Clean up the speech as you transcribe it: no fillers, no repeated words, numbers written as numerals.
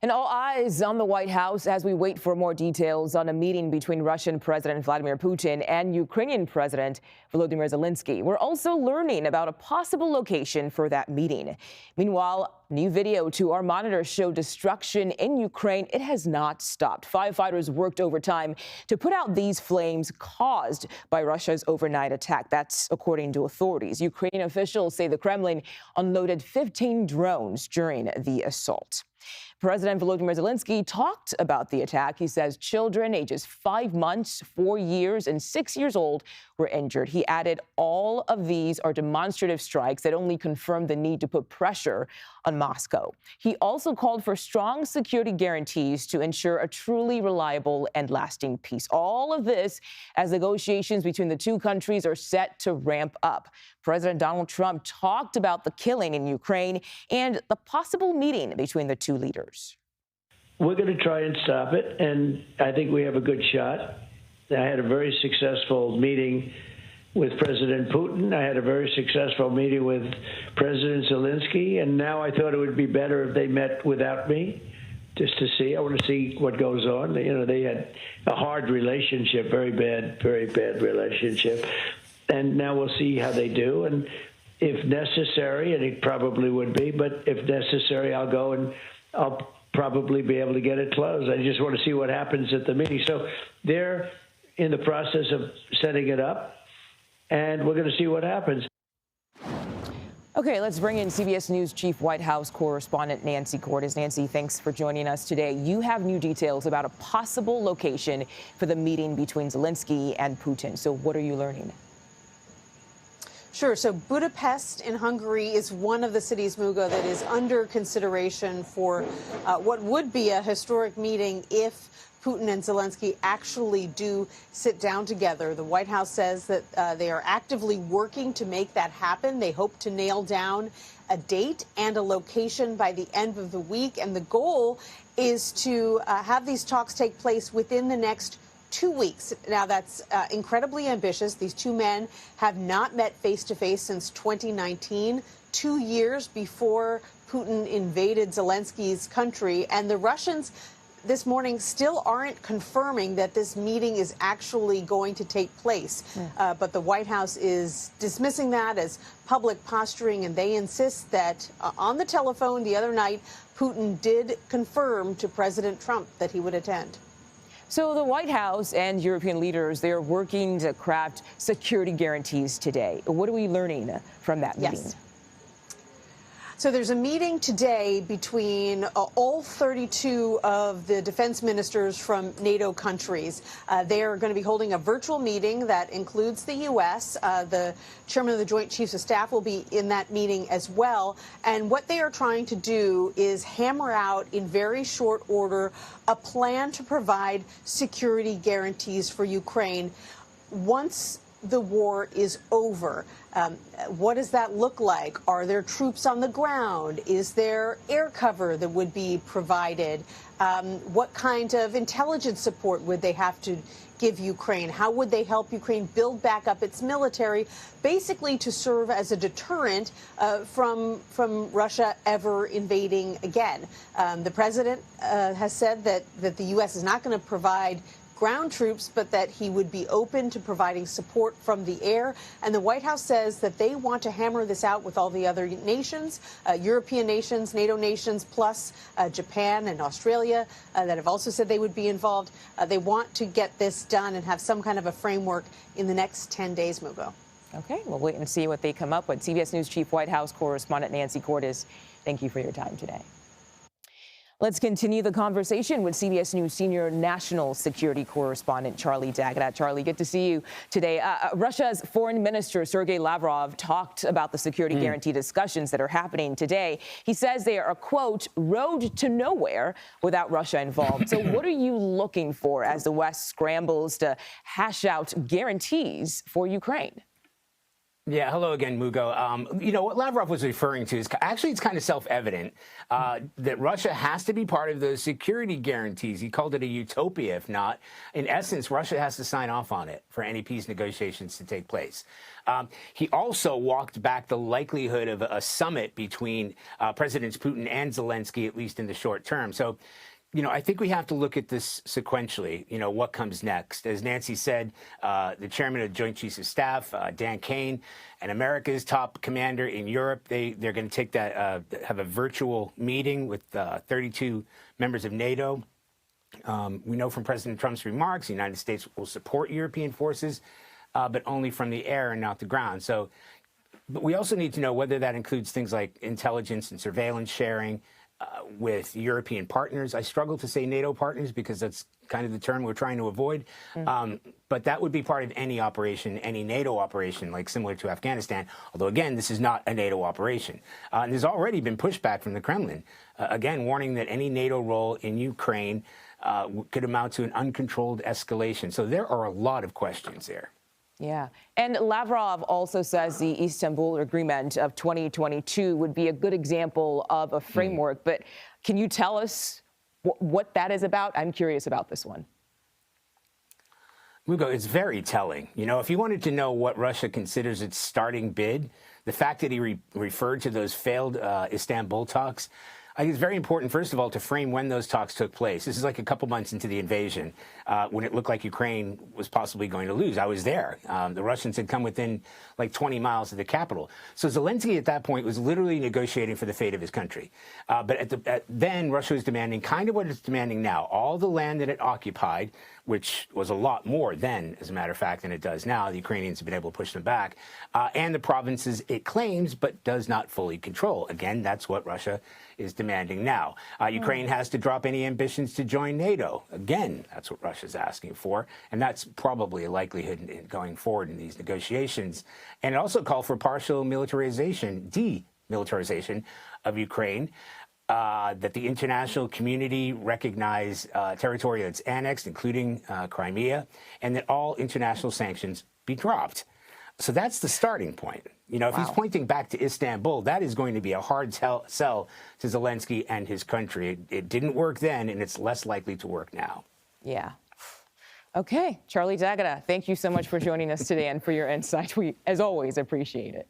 And all eyes on the White House as we wait for more details on a meeting between Russian President Vladimir Putin and Ukrainian President Volodymyr Zelenskyy. We're also learning about a possible location for that meeting. Meanwhile, new video to our monitors show destruction in Ukraine. It has not stopped. Firefighters worked overtime to put out these flames caused by Russia's overnight attack. That's according to authorities. Ukrainian officials say the Kremlin unloaded 15 drones during the assault. President Volodymyr Zelenskyy talked about the attack. He says children ages 5 months, 4 years, and 6 years old were injured. He added all of these are demonstrative strikes that only confirm the need to put pressure on Moscow. He also called for strong security guarantees to ensure a truly reliable and lasting peace. All of this as negotiations between the two countries are set to ramp up. President Donald Trump talked about the killing in Ukraine and the possible meeting between the two leaders. We're going to try and stop it, and I think we have a good shot. I had a very successful meeting with President Putin. I had a very successful meeting with President Zelenskyy, and now I thought it would be better if they met without me, just to see. I want to see what goes on. You know, they had a hard relationship, very bad relationship, and now we'll see how they do. And if necessary, and it probably would be, but if necessary, I'll go and I'll probably be able to get it closed. I just want to see what happens at the meeting. So they're in the process of setting it up, and we're going to see what happens. Okay, let's bring in CBS News Chief White House correspondent Nancy Cordes. Nancy, thanks for joining us today. You have new details about a possible location for the meeting between Zelenskyy and Putin. So what are you learning? Sure. So Budapest in Hungary is one of the cities, Mugo, that is under consideration for what would be a historic meeting if Putin and Zelenskyy actually do sit down together. The White House says that they are actively working to make that happen. They hope to nail down a date and a location by the end of the week. And the goal is to have these talks take place within the next 2 weeks. Now, that's incredibly ambitious. These two men have not met face-to-face since 2019, 2 years before Putin invaded Zelensky's country. And the Russians this morning still aren't confirming that this meeting is actually going to take place. But the White House is dismissing that as public posturing, and they insist that on the telephone the other night, Putin did confirm to President Trump that he would attend. So the White House and European leaders, they are working to craft security guarantees today. What are we learning from that meeting? Yes. So there's a meeting today between all 32 of the defense ministers from NATO countries. They are going to be holding a virtual meeting that includes the U.S. The chairman of the Joint Chiefs of Staff will be in that meeting as well. And what they are trying to do is hammer out in very short order a plan to provide security guarantees for Ukraine once the war is over. What does that look like? Are there troops on the ground? Is there air cover that would be provided? What kind of intelligence support would they have to give Ukraine? How would they help Ukraine build back up its military, basically to serve as a deterrent from Russia ever invading again? The president has said that the U.S. is not going to provide ground troops, but that he would be open to providing support from the air. And the White House says that they want to hammer this out with all the other nations, European nations, NATO nations, plus Japan and Australia that have also said they would be involved. They want to get this done and have some kind of a framework in the next 10 days, Mugo. Okay, we'll wait and see what they come up with. CBS News Chief White House correspondent Nancy Cordes, thank you for your time today. Let's continue the conversation with CBS News senior national security correspondent Charlie Daggett. Charlie, good to see you today. Russia's foreign minister Sergei Lavrov talked about the security guarantee discussions that are happening today. He says they are a, quote, road to nowhere without Russia involved. So what are you looking for as the West scrambles to hash out guarantees for Ukraine? Yeah, hello again, Mugo. What Lavrov was referring to is actually it's kind of self-evident that Russia has to be part of those security guarantees. He called it a utopia, if not. In essence, Russia has to sign off on it for any peace negotiations to take place. He also walked back the likelihood of a summit between Presidents Putin and Zelenskyy, at least in the short term. So, I think we have to look at this sequentially, what comes next. As Nancy said, the chairman of the Joint Chiefs of Staff, Dan Kane, and America's top commander in Europe, they're going to take that, have a virtual meeting with 32 members of NATO. We know from President Trump's remarks, the United States will support European forces, but only from the air and not the ground. So, but we also need to know whether that includes things like intelligence and surveillance sharing, with European partners. I struggle to say NATO partners because that's kind of the term we're trying to avoid. But that would be part of any operation, any NATO operation, like similar to Afghanistan. Although, again, this is not a NATO operation. And there's already been pushback from the Kremlin, again, warning that any NATO role in Ukraine could amount to an uncontrolled escalation. So there are a lot of questions there. Yeah. And Lavrov also says the Istanbul Agreement of 2022 would be a good example of a framework. But can you tell us what that is about? I'm curious about this one. Mugo, it's very telling. If you wanted to know what Russia considers its starting bid, the fact that he referred to those failed Istanbul talks, I think it's very important, first of all, to frame when those talks took place. This is like a couple months into the invasion, when it looked like Ukraine was possibly going to lose. I was there. The Russians had come within like 20 miles of the capital. So Zelenskyy at that point was literally negotiating for the fate of his country. But then Russia was demanding kind of what it's demanding now. All the land that it occupied, which was a lot more then, as a matter of fact, than it does now. The Ukrainians have been able to push them back. And the provinces it claims but does not fully control. Again, that's what Russia is demanding now. Ukraine has to drop any ambitions to join NATO. Again, that's what Russia's asking for. And that's probably a likelihood in going forward in these negotiations. And it also called for partial militarization, demilitarization of Ukraine. That the international community recognize territory that's annexed, including Crimea, and that all international sanctions be dropped. So that's the starting point. If he's pointing back to Istanbul, that is going to be a hard sell to Zelenskyy and his country. It didn't work then, and it's less likely to work now. Yeah. Okay. Charlie D'Agata, thank you so much for joining us today and for your insight. We, as always, appreciate it.